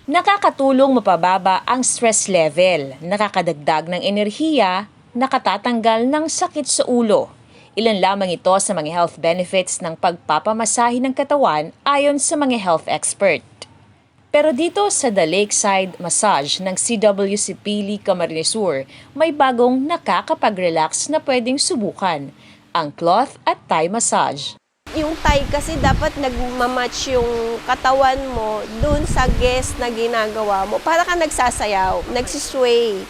Nakakatulong mapababa ang stress level, nakakadagdag ng enerhiya, nakatatanggal ng sakit sa ulo. Ilan lamang ito sa mga health benefits ng pagpapamasahe ng katawan ayon sa mga health expert. Pero dito sa The Lakeside Massage ng CWC Pili Camarines Sur, may bagong nakakapag-relax na pwedeng subukan, ang cloth at Thai massage. Yung Thai kasi dapat nagmamatch yung katawan mo dun sa guest na ginagawa mo. Para ka nagsasayaw, nagsisway.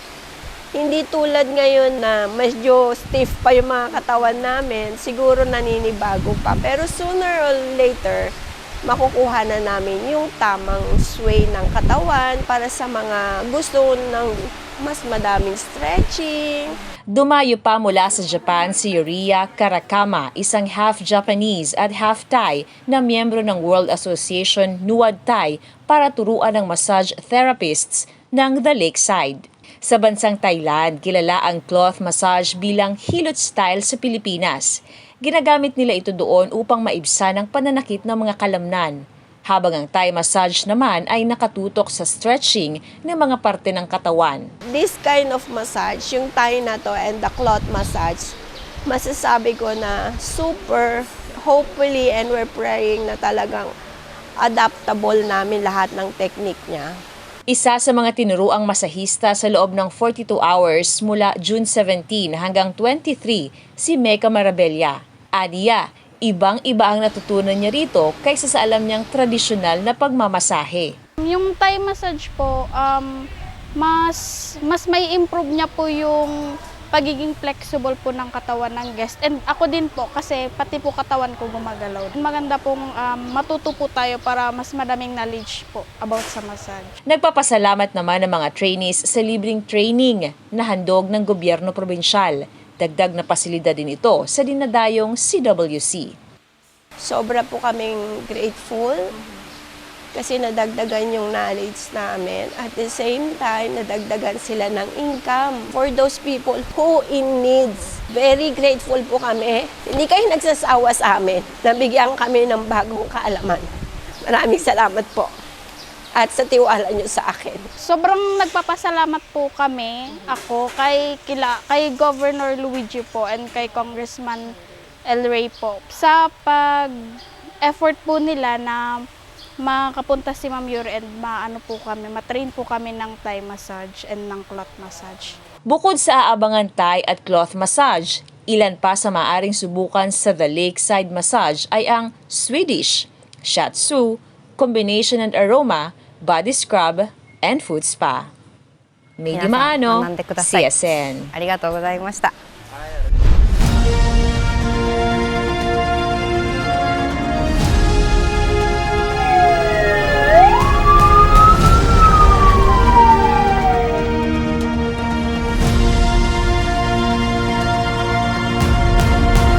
Hindi tulad ngayon na medyo stiff pa yung mga katawan namin, siguro naninibago pa. Pero sooner or later, makukuha na namin yung tamang sway ng katawan para sa mga gusto ng mas madaming stretching. Dumayo pa mula sa Japan si Yuria Karakama, isang half-Japanese at half-Thai na miyembro ng World Association Nuad Thai para turuan ng massage therapists ng The Lakeside. Sa bansang Thailand, kilala ang cloth massage bilang hilot style sa Pilipinas. Ginagamit nila ito doon upang maibsan ang pananakit ng mga kalamnan, habang ang Thai massage naman ay nakatutok sa stretching ng mga parte ng katawan. This kind of massage, yung Thai na to and the cloth massage, masasabi ko na super, hopefully, and we're praying na talagang adaptable namin lahat ng technique niya. Isa sa mga tinuruang masahista sa loob ng 42 hours mula June 17 hanggang 23, si Mecca Marabella. Aniya, ibang-iba ang natutunan niya rito kaysa sa alam niyang tradisyonal na pagmamasahe. Yung Thai massage po, mas may improve niya po yung pagiging flexible po ng katawan ng guest. And ako din po kasi pati po katawan ko gumagalaw. Maganda pong matuto po tayo para mas madaming knowledge po about sa massage. Nagpapasalamat naman ang mga trainees sa libreng training na handog ng gobyerno probinsyal. Dagdag na pasilidad din ito sa dinadayong CWC. Sobra po kaming grateful kasi nadagdagan yung knowledge namin. At the same time, nadagdagan sila ng income for those people who in needs. Very grateful po kami. Hindi kayo nagsasawa sa amin. Nabigyan kami ng bagong kaalaman. Maraming salamat po. At sa tiwala nyo sa akin. Sobrang nagpapasalamat po kami, ako, kay Governor Luigi po and kay Congressman El Rey po sa pag-effort po nila na makapunta si Ma'am Yuri and matrain po kami ng Thai massage and ng cloth massage. Bukod sa aabangan Thai at cloth massage, ilan pa sa maaring subukan sa The Lakeside Massage ay ang Swedish, Shiatsu, Combination and Aroma, Body Scrub, and Food Spa. Meidi Maano, CSN. ありがとうございました。